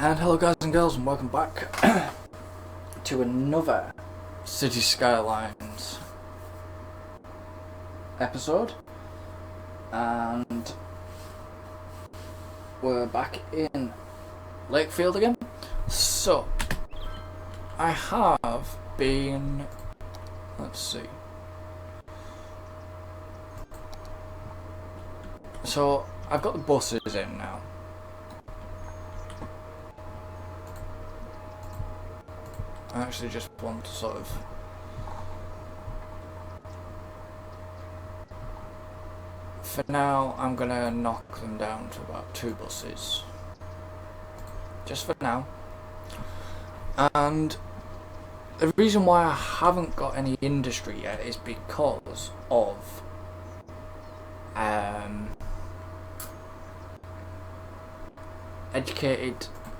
And hello guys and girls, and welcome back to another City Skylines episode. And we're back in Lakefield again. So I have been, let's see. So I've got the buses in now. I actually just want to sort of for now I'm gonna knock them down to about 2 buses just for now. And the reason why I haven't got any industry yet is because of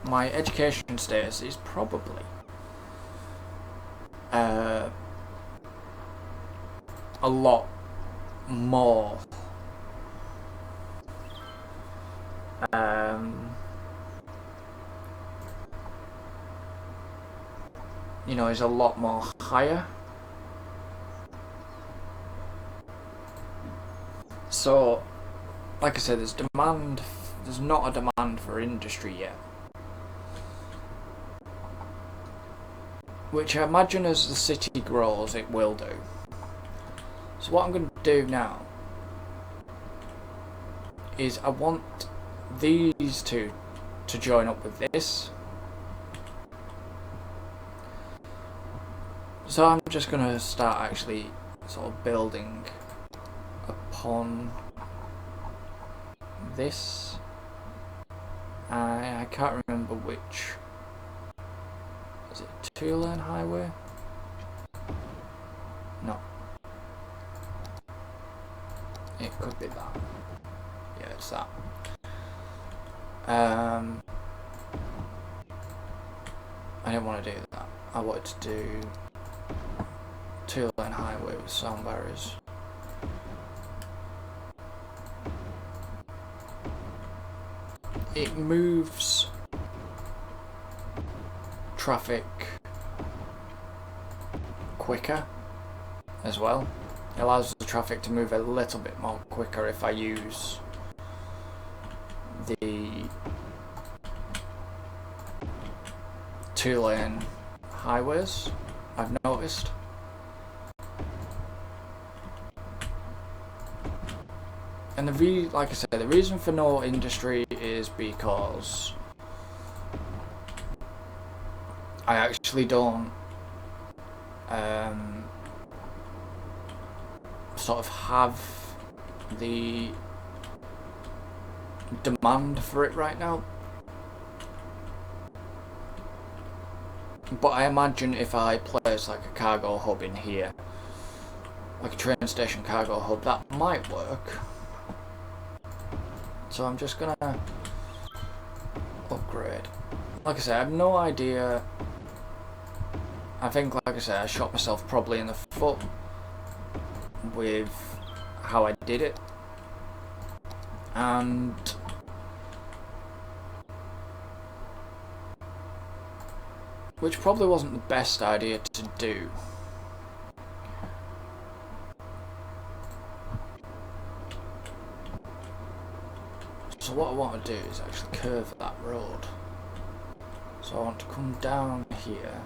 my education status is probably a lot more is a lot more higher. So like I said, there's not a demand for industry yet, which I imagine as the city grows it will do. So what I'm going to do now is I want these two to join up with this. So I'm just going to start actually sort of building upon this. I can't remember which. Is it a 2-lane highway? No. It could be that. Yeah, it's that. I didn't want to do that. I wanted to do 2-lane highway with sound barriers. It moves traffic quicker as well. It allows the traffic to move a little bit more quicker if I use the 2-lane highways, I've noticed. And like I said, the reason for no industry is because I actually don't sort of have the demand for it right now. But I imagine if I place like a cargo hub in here, like a train station cargo hub, that might work. So I'm just gonna upgrade. Like I said, I have no idea. I think, like I said, I shot myself probably in the foot with how I did it. And which probably wasn't the best idea to do. So what I want to do is actually curve that road. So I want to come down here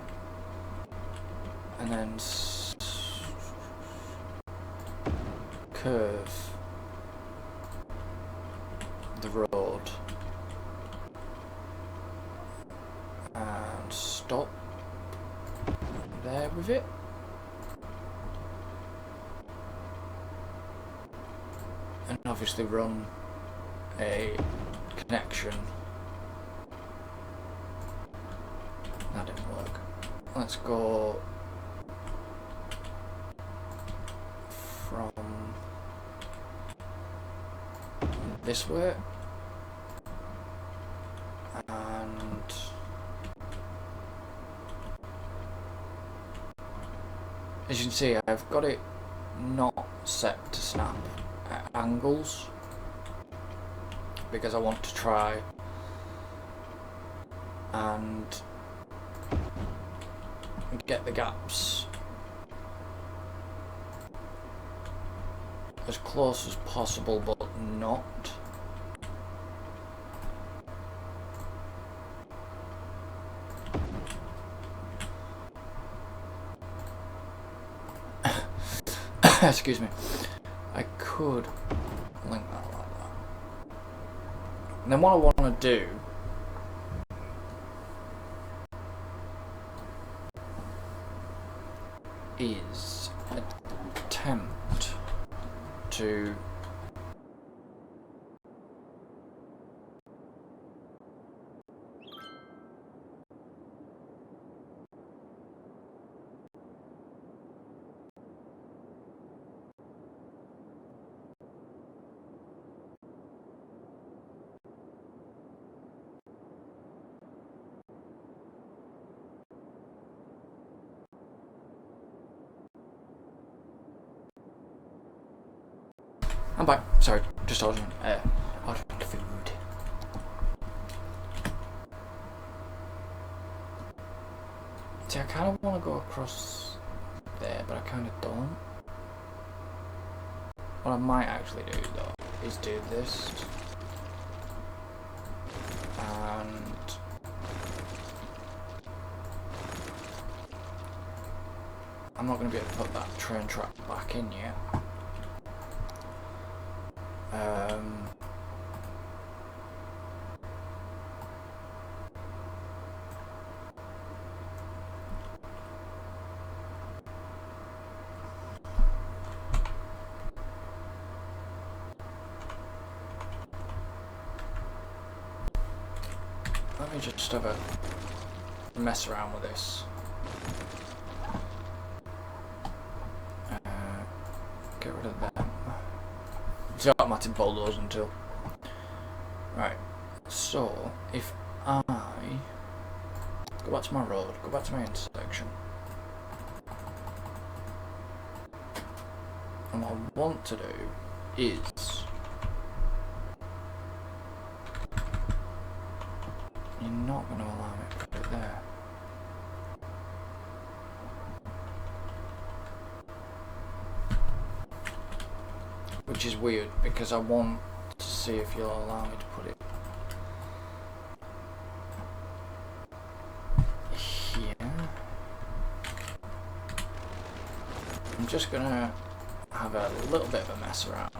and then curve the road and stop there with it. And obviously run a connection. That didn't work. Let's go from this way, and as you can see, I've got it not set to snap at angles because I want to try and get the gaps as close as possible, but not. Excuse me. I could link that like that. And then what I want to do is attempt to I'm back. Sorry, just ordering food. See, I kind of want to go across there, but I kind of don't. What I might actually do though is do this, and I'm not going to be able to put that train track back in yet. Let me just have a mess around with this. Get rid of them. It's the automatic bulldozing tool. Right, so if I go back to my road, go back to my intersection, and what I want to do is, you're not going to allow me to put it there. Which is weird, because I want to see if you'll allow me to put it here. I'm just going to have a little bit of a mess around.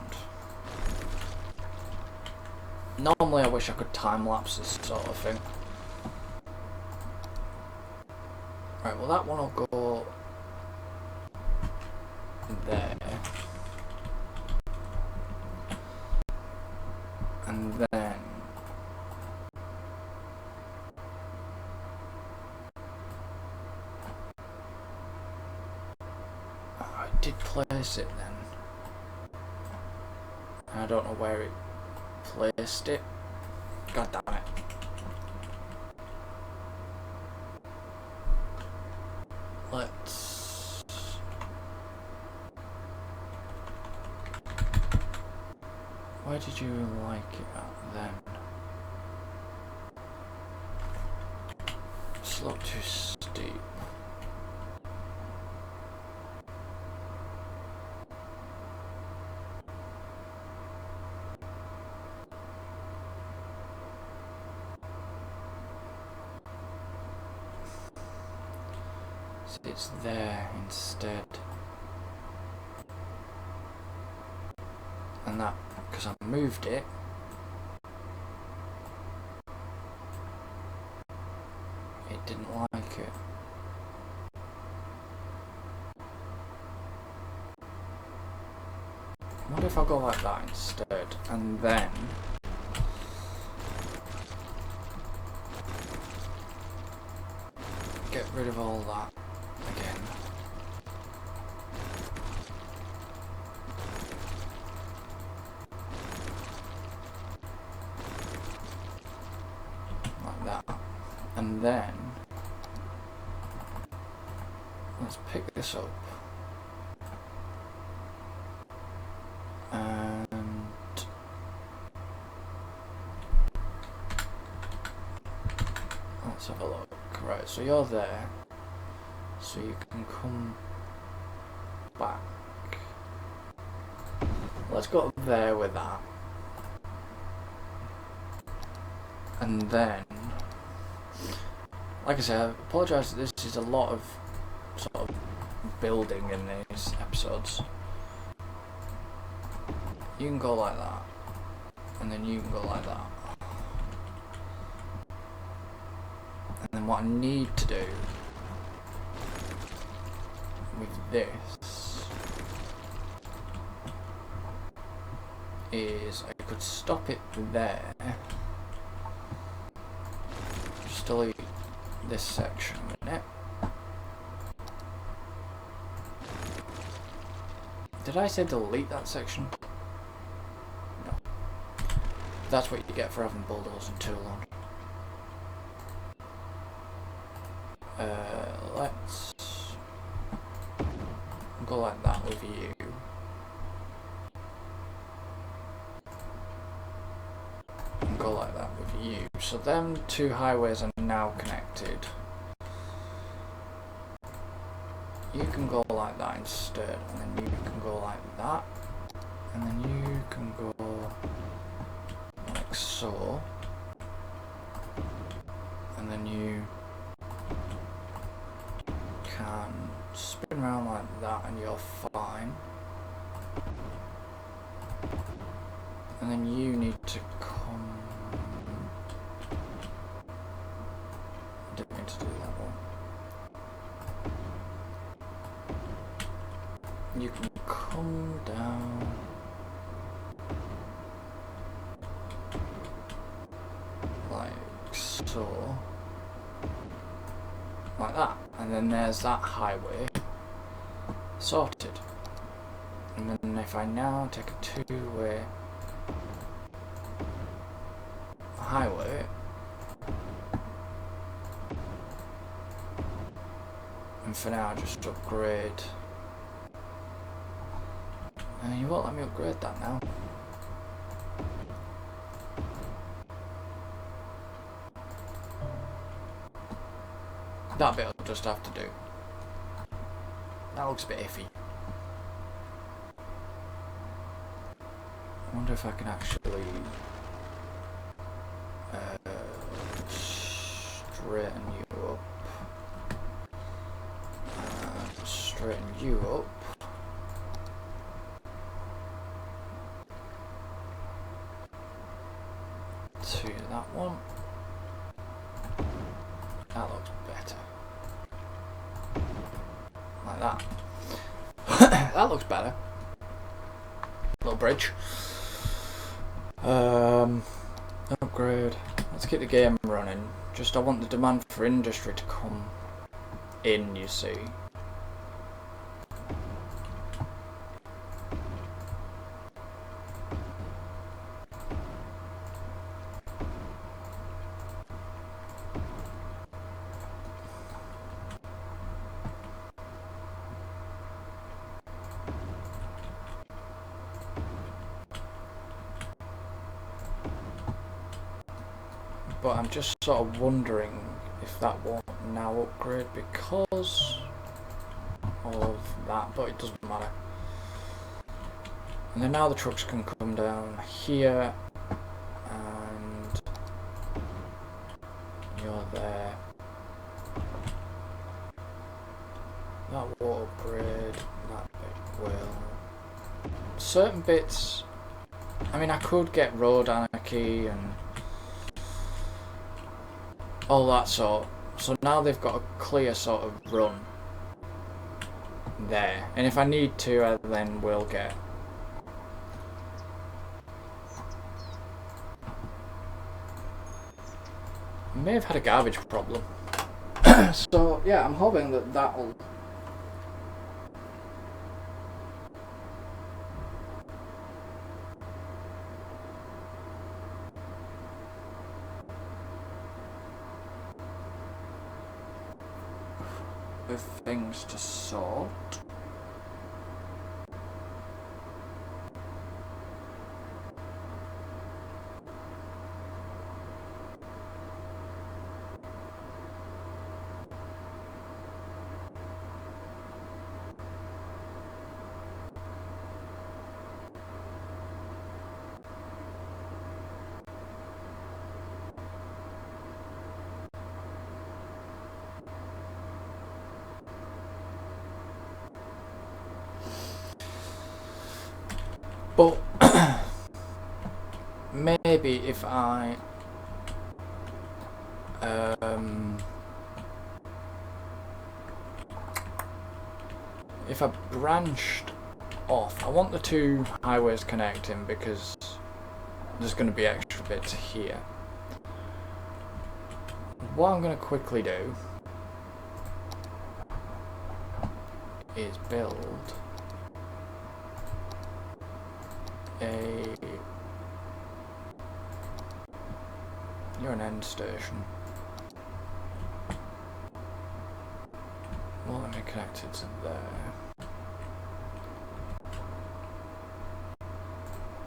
Normally I wish I could time-lapse this sort of thing. Right, well that one will go there. And then I did place it then. I don't know where it placed it. God damn it. Let's where did you like it at then? Slope too steep. So it's there instead. And that, because I moved it, it didn't like it. What if I go like that instead, and then get rid of all that again. Like that. And then let's pick this up. And let's Right, so you're there. So you can come back. Let's go there with that. And then, like I said, I apologise that this is a lot of sort of building in these episodes. You can go like that, and then you can go like that. And then what I need to do with this is I could stop it there. Just delete this section a minute. Did I say delete that section? No. That's what you get for having bulldozer too long. Let's go like that with you. And go like that with you. So them two highways are now connected. You can go like that instead, and then you can go like that, and then you can go like so, and then you can spin around like that and you're fine. And then you need to come... I didn't mean to do that one. You can come down like so, like that, and then there's that highway sorted. And then if I now take a two-way highway, and for now just upgrade. And you won't let me upgrade that now. That bit I'll just have to do. That looks a bit iffy. I wonder if I can actually straighten you up. Straighten you up. To that one. That looks better. Like that. That looks better. Little bridge. Upgrade. Let's keep the game running. Just I want the demand for industry to come in, you see. But I'm just sort of wondering if that won't now upgrade because of that, but it doesn't matter. And then now the trucks can come down here, and you're there. That will upgrade, that bit will. Certain bits, I mean I could get road anarchy and all that sort. So now they've got a clear sort of run there. And if I need to, I then will get... I may have had a garbage problem. So yeah, I'm hoping that that'll... with things to sort. maybe if I branched off, I want the two highways connecting because there's going to be extra bits here. What I'm going to quickly do is build you're an end station. Well, let me connect it to there.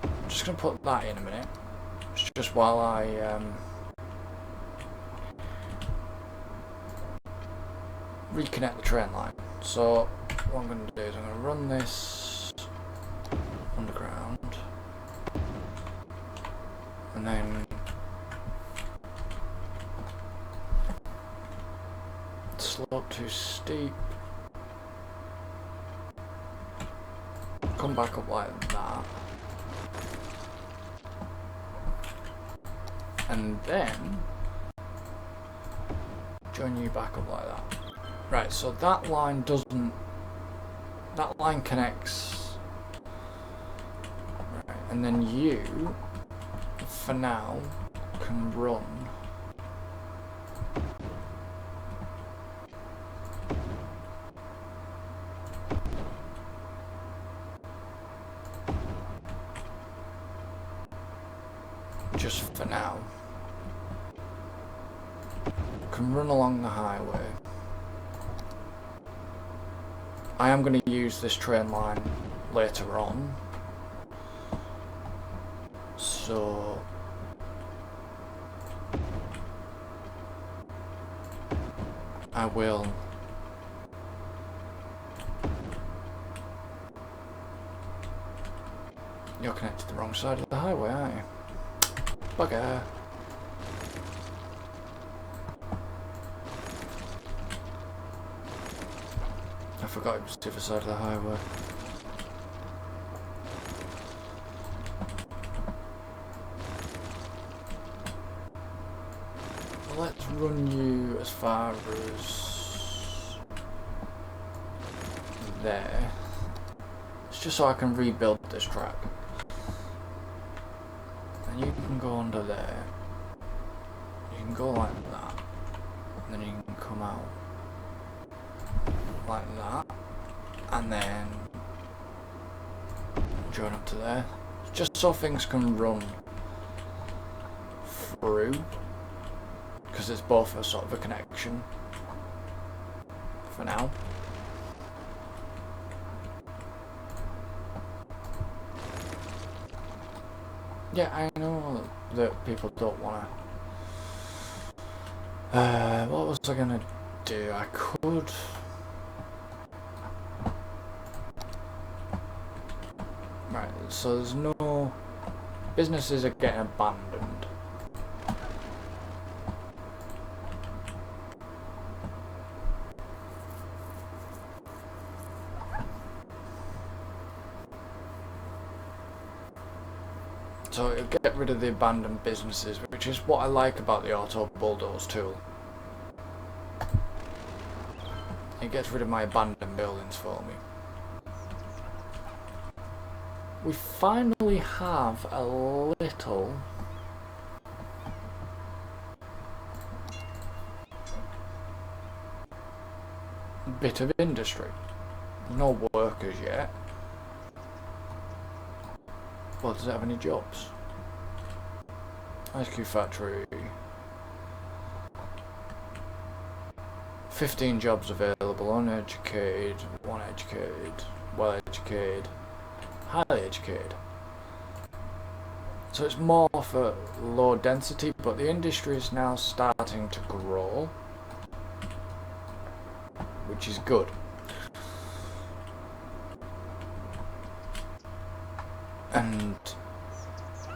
I'm just going to put that in a minute. It's just while I reconnect the train line. So what I'm going to do is I'm going to run this underground and then slope too steep, come back up like that, and then join you back up like that. Right, so that line connects, right, and then you, for now, can run just for now, can run along the highway. I am going to use this train line later on, so I will You're connected to the wrong side of the highway, aren't you? Bugger. I forgot it was the other side of the highway. Well, let's run you as far as there. It's just so I can rebuild this track. And you can go under there. You can go like that. And then you can come out like that, and then join up to there, just so things can run through, because it's both a sort of a connection for now. Yeah, I know that people don't want to. What was I gonna do? I could. Right, so there's no businesses are getting abandoned. So it'll get rid of the abandoned businesses, which is what I like about the auto bulldoze tool. It gets rid of my abandoned buildings for me. We finally have a little bit of industry. No workers yet. Well, does it have any jobs? Ice Cube Factory. 15 jobs available, uneducated, uneducated, well educated, highly educated. So it's more for low density, but the industry is now starting to grow, which is good. And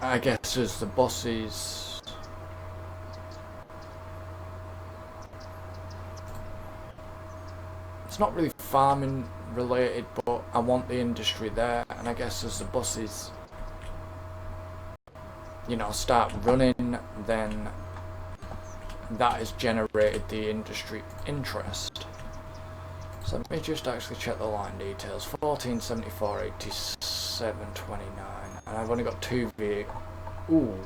I guess as the bosses it's not really farming related, but I want the industry there, and I guess as the bosses you know, start running, then that has generated the industry interest. So let me just actually check the line details. 1474, 87, 29, and I've only got 2 vehicles. Ooh,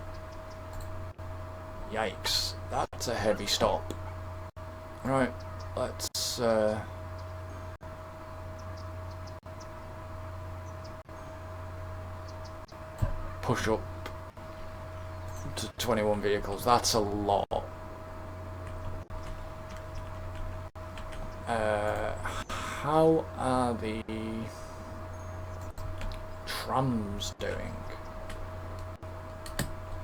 yikes! That's a heavy stop. Right, let's push up to 21 vehicles. That's a lot. How are the trams doing?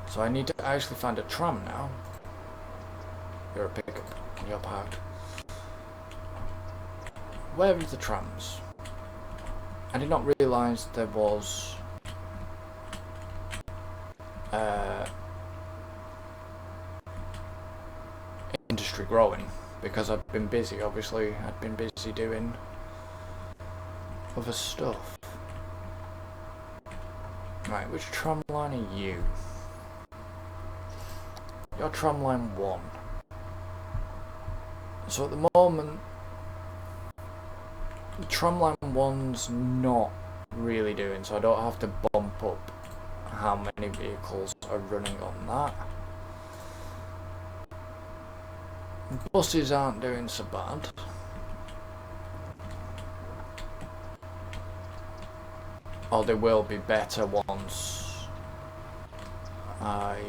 So I need to actually find a tram now. You're a pickup. You're parked. Where are the trams? I did not realise there was industry growing, because I've been busy. Obviously, I've been busy doing other stuff. Right, which tram line are you? You're tram line 1. So at the moment, tram line 1's not really doing, so I don't have to bump up how many vehicles are running on that. Buses aren't doing so bad. Or they will be better once I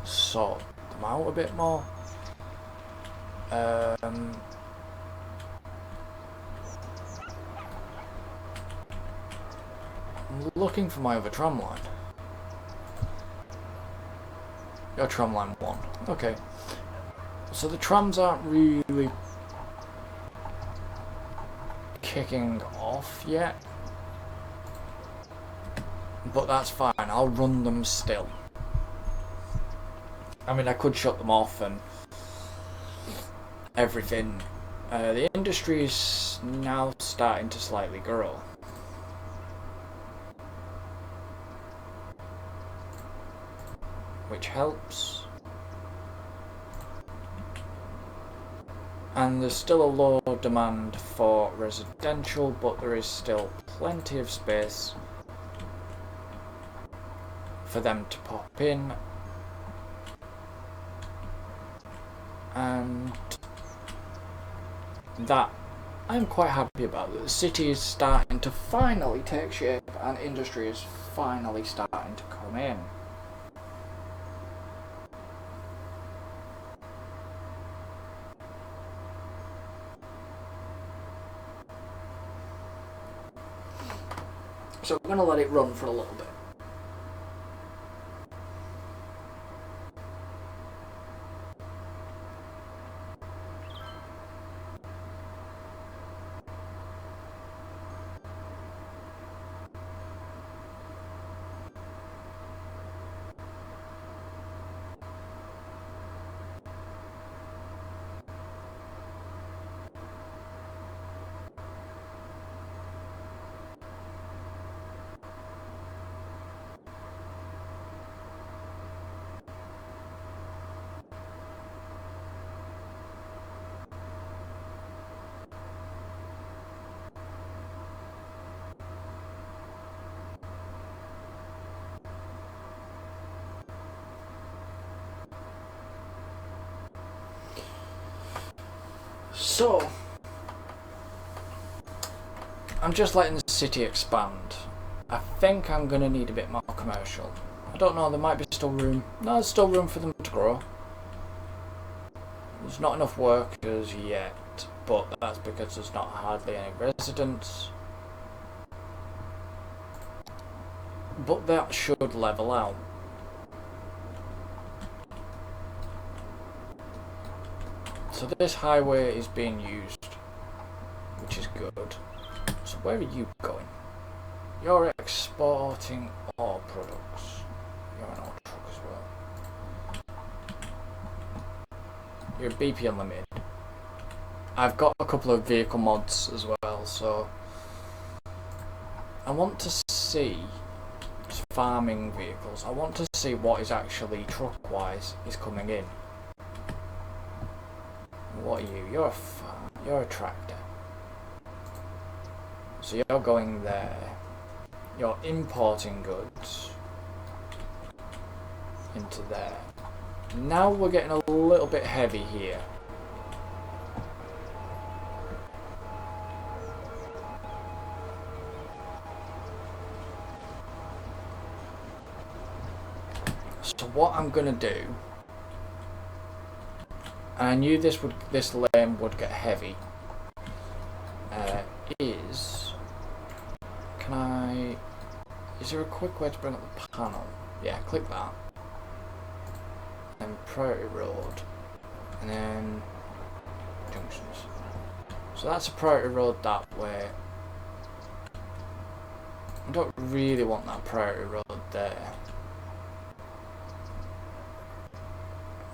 sort them out a bit more. I'm looking for my other tram line. Your tram line 1. Okay. So the trams aren't really kicking off yet. But that's fine, I'll run them still. I mean, I could shut them off and everything. The industry is now starting to slightly grow. Which helps. And there's still a low demand for residential, but there is still plenty of space for them to pop in. And that I'm quite happy about. The city is starting to finally take shape and industry is finally starting to come in. So I'm going to let it run for a little bit. So, I'm just letting the city expand. I think I'm going to need a bit more commercial. I don't know, there might be still room. No, there's still room for them to grow. There's not enough workers yet, but that's because there's not hardly any residents. But that should level out. So this highway is being used, which is good. So where are you going? You're exporting ore products. You're an ore truck as well. You're BP Unlimited. I've got a couple of vehicle mods as well, so I want to see farming vehicles. I want to see what is actually truck-wise is coming in. What are you? You're a farm. You're a tractor. So you're going there. You're importing goods into there. Now we're getting a little bit heavy here. So what I'm gonna do, and I knew this lane would get heavy, is there a quick way to bring up the panel? Yeah, click that. And priority road, and then junctions. So that's a priority road that way. I don't really want that priority road there.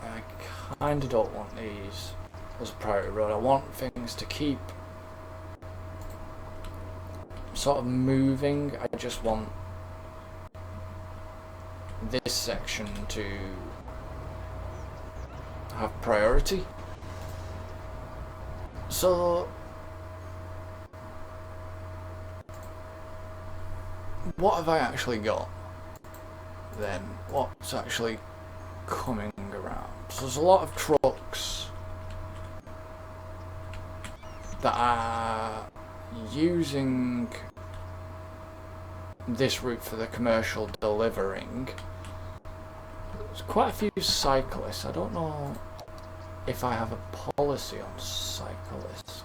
I kinda don't want these as a priority road. I want things to keep sort of moving. I just want this section to have priority. So what have I actually got then? What's actually coming around? So there's a lot of trucks that are using this route for the commercial delivering. There's quite a few cyclists. I don't know if I have a policy on cyclists.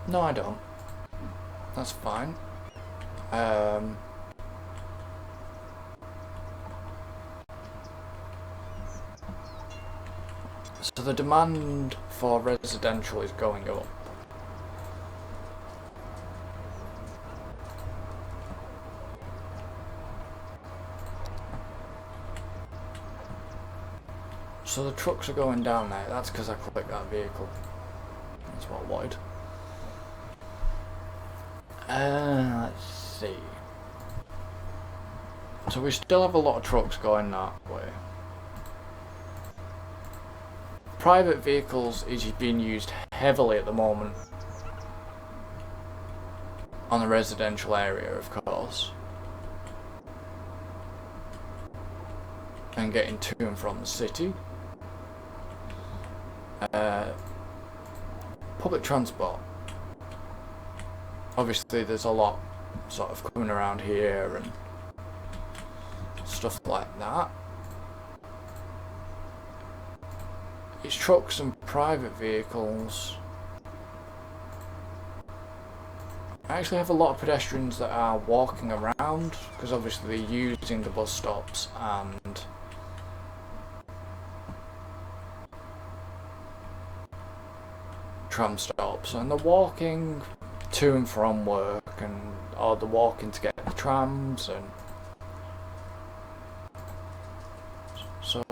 No, I don't. That's fine. So the demand for residential is going up. So the trucks are going down there. That's because I clicked that vehicle. That's what I wanted. Let's see. So we still have a lot of trucks going that way. Private vehicles is being used heavily at the moment on the residential area, of course, and getting to and from the city. Public transport. Obviously there's a lot sort of coming around here and stuff like that. It's trucks and private vehicles. I actually have a lot of pedestrians that are walking around because obviously they're using the bus stops and tram stops, and they're walking to and from work, and or they're walking to get the trams, and so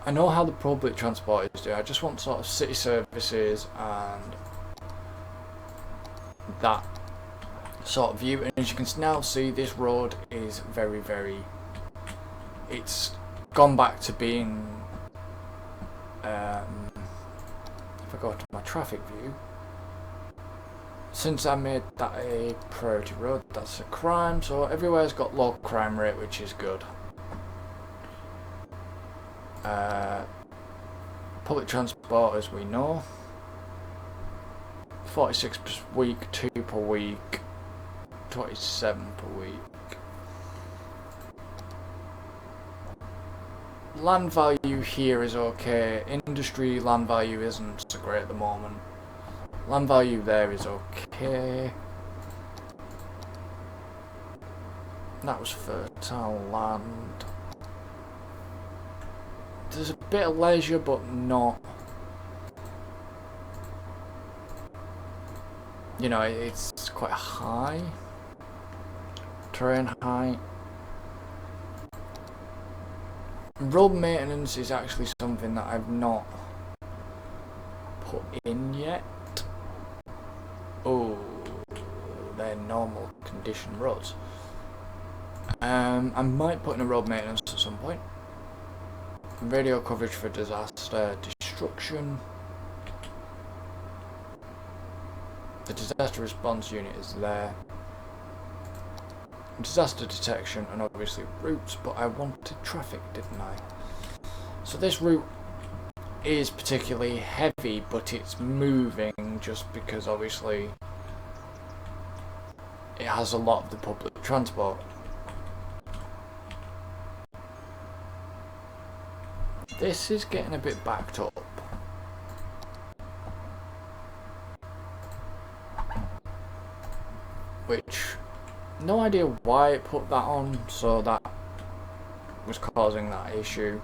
I know how the public transport is doing. I just want sort of city services and that sort of view. And as you can now see, this road is very, it's gone back to being, if I go to my traffic view, since I made that a priority road, that's a crime, so everywhere's got low crime rate, which is good. Public transport, as we know, 46 per week, 2 per week, 27 per week. Land value here is okay. Industry land value isn't so great at the moment. Land value there is okay. That was fertile land. There's a bit of leisure, but not. You know, it's quite high. Terrain height. Road maintenance is actually something that I've not put in yet. Oh, they're normal condition roads. I might put in a road maintenance at some point. Radio coverage for disaster destruction. The disaster response unit is there. Disaster detection and obviously routes, but I wanted traffic, didn't I? So this route is particularly heavy, but it's moving just because obviously it has a lot of the public transport. This is getting a bit backed up. Which, no idea why it put that on, so that was causing that issue.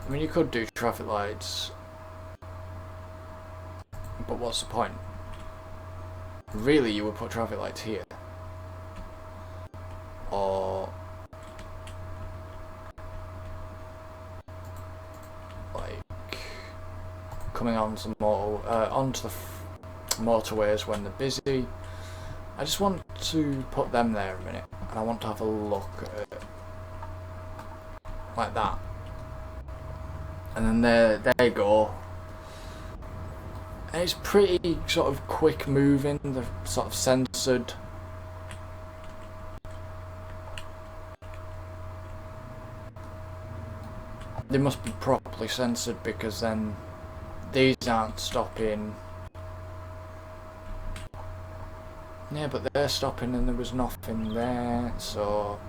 I mean, you could do traffic lights, but what's the point? Really, you would put traffic lights here. Or like coming onto the motorways when they're busy. I just want to put them there a minute, and I want to have a look at it like that. And then there you go. And it's pretty sort of quick moving, they're sort of censored. They must be properly censored because then these aren't stopping. Yeah, but they're stopping and there was nothing there, so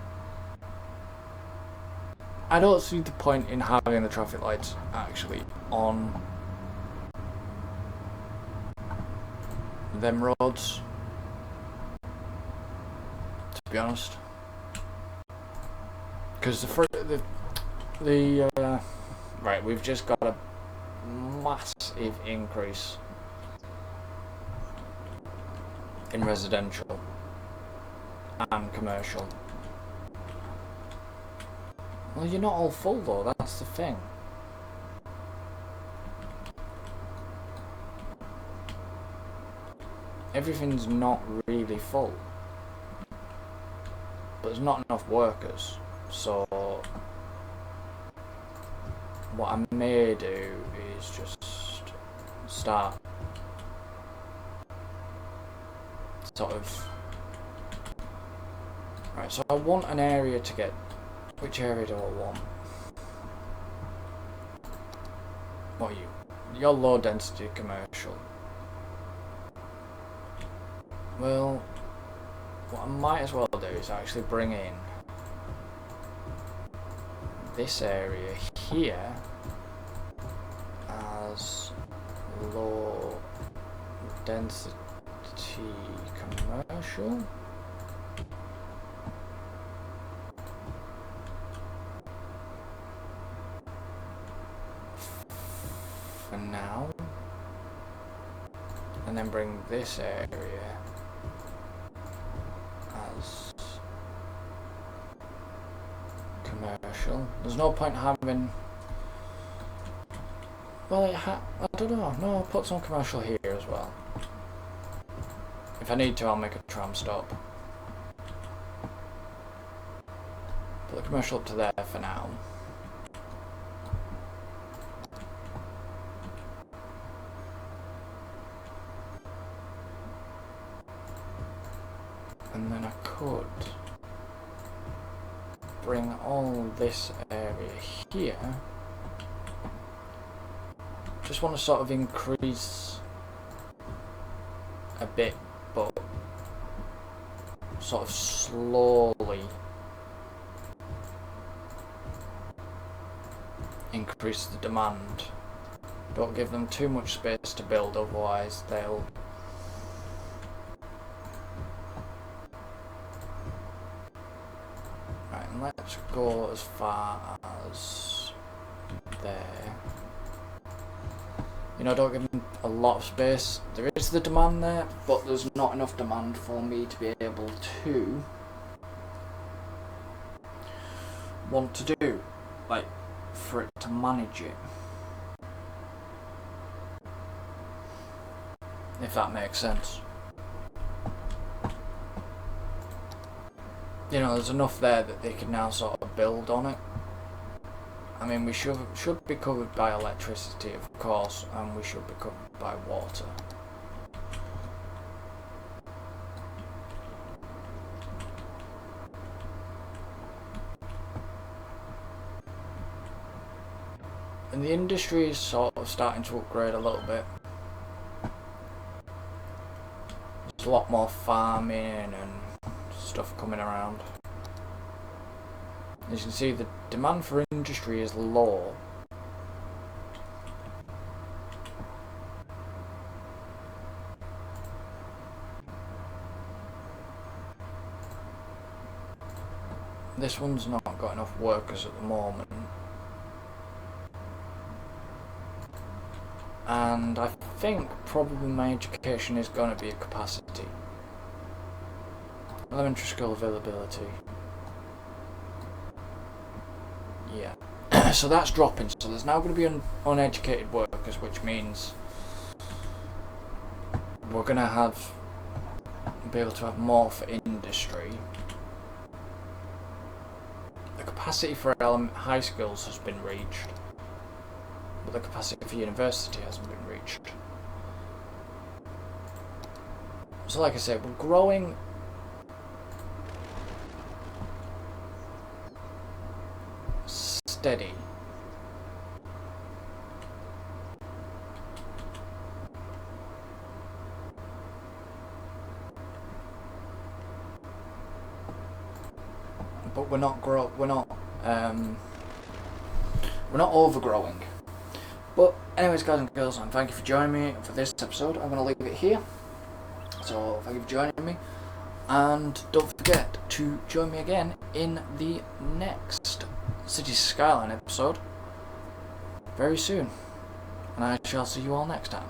I don't see the point in having the traffic lights actually on them roads, to be honest, because right, we've just got a massive increase in residential and commercial. Well, you're not all full though, that's the thing. Everything's not really full, but there's not enough workers, so what I may do is just start sort of, right, so I want an area to get, which area do I want? What are you? You're low density commercial. Well, what I might as well do is actually bring in this area here as low density commercial. For now. And then bring this area as commercial. There's no point having, well, I don't know. No, I'll put some commercial here as well. If I need to, I'll make a tram stop. Put the commercial up to there for now. And then I could bring all this area here. Just want to sort of increase a bit, but sort of slowly increase the demand. Don't give them too much space to build, otherwise they'll right, and let's go as far as there. You know, don't give them a lot of space. There is the demand there, but there's not enough demand for me to be able to want to do, like, for it to manage it. if that makes sense. You know, there's enough there that they can now sort of build on it. I mean, we should be covered by electricity, of course, and we should be covered by water. And the industry is sort of starting to upgrade a little bit. There's a lot more farming and stuff coming around. As you can see, the demand for industry is low. This one's not got enough workers at the moment. And I think probably my education is going to be a capacity. Elementary school availability. Yeah. So that's dropping. So there's now going to be uneducated workers, which means we're going to be able to have more for industry. The capacity for high schools has been reached, but the capacity for university hasn't been reached. So like I said, we're growing steady. But we're not overgrowing. But anyways, guys and girls, and thank you for joining me for this episode. I'm going to leave it here. So thank you for joining me, and don't forget to join me again in the next Cities Skyline episode very soon, and I shall see you all next time.